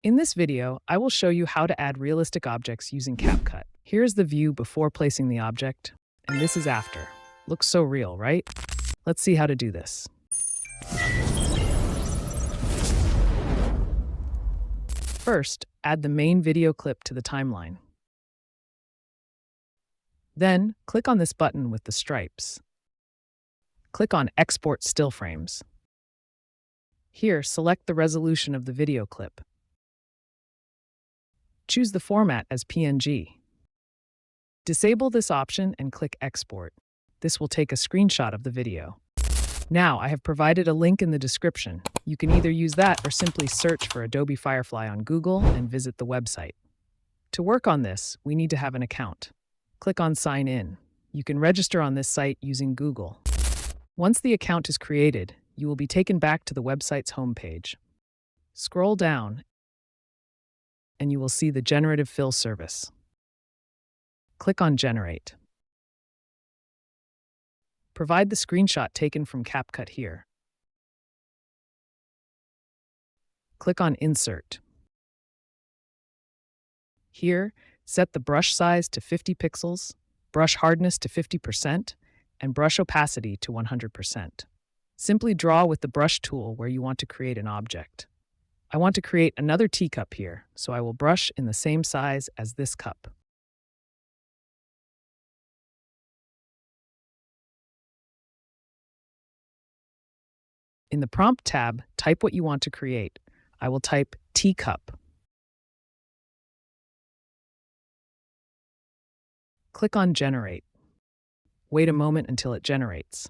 In this video, I will show you how to add realistic objects using CapCut. Here's the view before placing the object, and this is after. Looks so real, right? Let's see how to do this. First, add the main video clip to the timeline. Then, click on this button with the stripes. Click on Export Still Frames. Here, select the resolution of the video clip. Choose the format as PNG. Disable this option and click Export. This will take a screenshot of the video. Now, I have provided a link in the description. You can either use that or simply search for Adobe Firefly on Google and visit the website. To work on this, we need to have an account. Click on Sign In. You can register on this site using Google. Once the account is created, you will be taken back to the website's homepage. Scroll down, and you will see the Generative Fill service. Click on Generate. Provide the screenshot taken from CapCut here. Click on Insert. Here, set the brush size to 50 pixels, brush hardness to 50%, and brush opacity to 100%. Simply draw with the brush tool where you want to create an object. I want to create another teacup here, so I will brush in the same size as this cup. In the Prompt tab, type what you want to create. I will type teacup. Click on Generate. Wait a moment until it generates.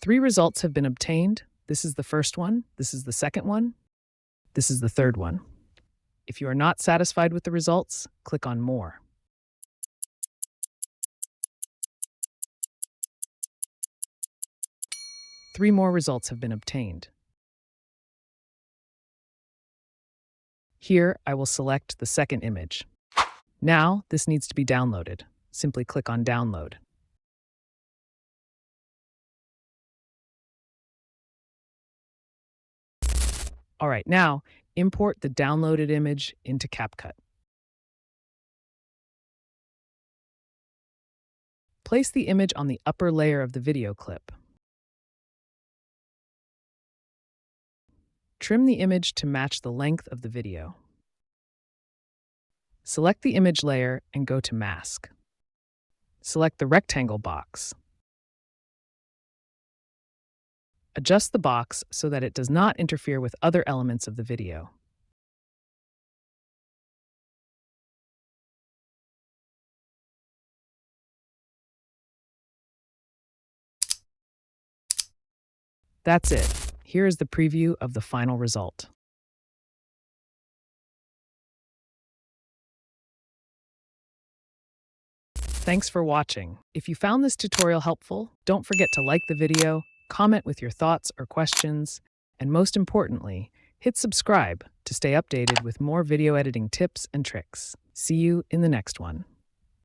Three results have been obtained. This is the first one, this is the second one, this is the third one. If you are not satisfied with the results, click on More. Three more results have been obtained. Here, I will select the second image. Now, this needs to be downloaded. Simply click on Download. All right, now, import the downloaded image into CapCut. Place the image on the upper layer of the video clip. Trim the image to match the length of the video. Select the image layer and go to Mask. Select the rectangle box. Adjust the box so that it does not interfere with other elements of the video. That's it. Here is the preview of the final result. Thanks for watching. If you found this tutorial helpful, don't forget to like the video, comment with your thoughts or questions, and most importantly, hit subscribe to stay updated with more video editing tips and tricks. See you in the next one.